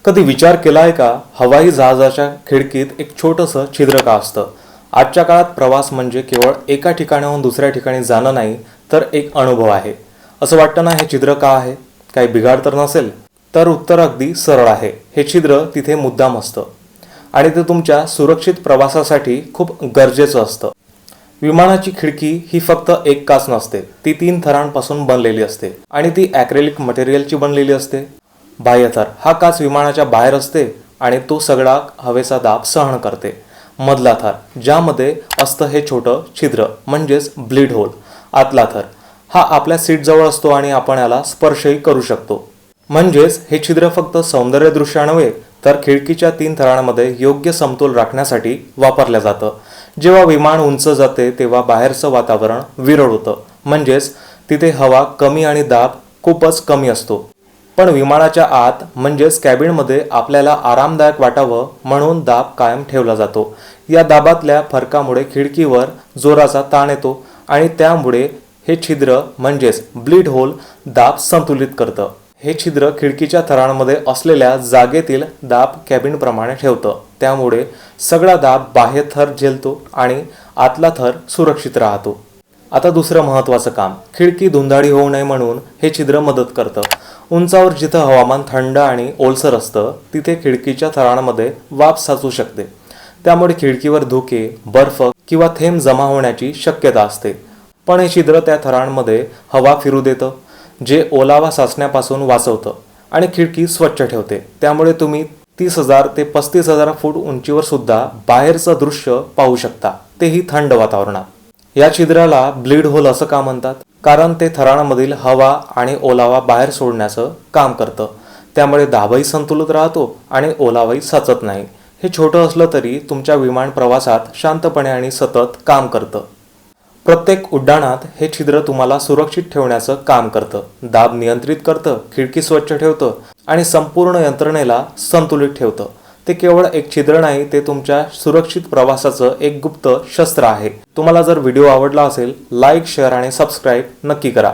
कधी विचार केलाय का, हवाई जहाजाच्या खिडकीत एक छोटंसं छिद्र का असतं? आजच्या काळात प्रवास म्हणजे केवळ एका ठिकाणाहून दुसऱ्या ठिकाणी जाणं नाही, तर एक अनुभव आहे. असं वाटतं ना, हे छिद्र का आहे? काही बिघाड तर नसेल? तर उत्तर अगदी सरळ आहे. हे छिद्र तिथे मुद्दाम असतं आणि ते तुमच्या सुरक्षित प्रवासासाठी खूप गरजेचं असतं. विमानाची खिडकी ही फक्त एक काच नसते, ती 3 थरांपासून बनलेली असते आणि ती ॲक्रेलिक मटेरियलची बनलेली असते. बाह्य थर हा काच विमानाच्या बाहेर असते आणि तो सगळा हवेचा दाब सहन करते. मधला थर, ज्यामध्ये असतं हे छोटं छिद्र म्हणजेच ब्लीड होल. आतला थर हा आपल्या सीटजवळ असतो आणि आपण याला स्पर्शही करू शकतो. म्हणजेच हे छिद्र फक्त सौंदर्यदृष्ट्या नव्हे, तर खिडकीच्या 3 थरांमध्ये योग्य समतोल राखण्यासाठी वापरलं जातं. जेव्हा विमान उंच जाते तेव्हा बाहेरचं वातावरण विरळ होतं, म्हणजेच तिथे हवा कमी आणि दाब खूपच कमी असतो. पण विमानाच्या आत म्हणजेच कॅबिनमध्ये आपल्याला आरामदायक वाटावं म्हणून दाब कायम ठेवला जातो. या दाबातल्या फरकामुळे खिडकीवर जोराचा ताण येतो आणि त्यामुळे हे छिद्र म्हणजेच ब्लीड होल दाब संतुलित करतं. हे छिद्र खिडकीच्या थरांमध्ये असलेल्या जागेतील दाब कॅबिनप्रमाणे ठेवतं. त्यामुळे सगळा दाब बाह्य थर झेलतो आणि आतला थर सुरक्षित राहतो. आता दुसरं महत्त्वाचं काम, खिडकी धुंदाळी होऊ नये म्हणून हे छिद्र मदत करतं. उंचावर जिथं हवामान थंड आणि ओलसर असतं, तिथे खिडकीच्या थरांमध्ये वाफ साचू शकते. त्यामुळे खिडकीवर धुके, बर्फ किंवा थेंब जमा होण्याची शक्यता असते. पण हे छिद्र त्या थरांमध्ये हवा फिरू देतं, जे ओलावा साचण्यापासून वाचवतं आणि खिडकी स्वच्छ ठेवते. त्यामुळे तुम्ही 30,000 ते 35,000 फूट उंचीवर सुद्धा बाहेरचं दृश्य पाहू शकता, तेही थंड वातावरणात. या छिद्राला ब्लीड होल असं का म्हणतात? कारण ते थरांमधील हवा आणि ओलावा बाहेर सोडण्याचं काम करतं. त्यामुळे दाबही संतुलित राहतो आणि ओलावाही साचत नाही. हे छोटं असलं तरी तुमच्या विमान प्रवासात शांतपणे आणि सतत काम करतं. प्रत्येक उड्डाणात हे छिद्र तुम्हाला सुरक्षित ठेवण्याचं काम करतं. दाब नियंत्रित करतं, खिडकी स्वच्छ ठेवतं आणि संपूर्ण यंत्रणेला संतुलित ठेवतं. ते केवळ एक छिद्र नाही, ते तुमच्या सुरक्षित प्रवासाचं एक गुप्त शस्त्र आहे. तुम्हाला जर व्हिडिओ आवडला असेल, लाईक, शेअर आणि सबस्क्राईब नक्की करा.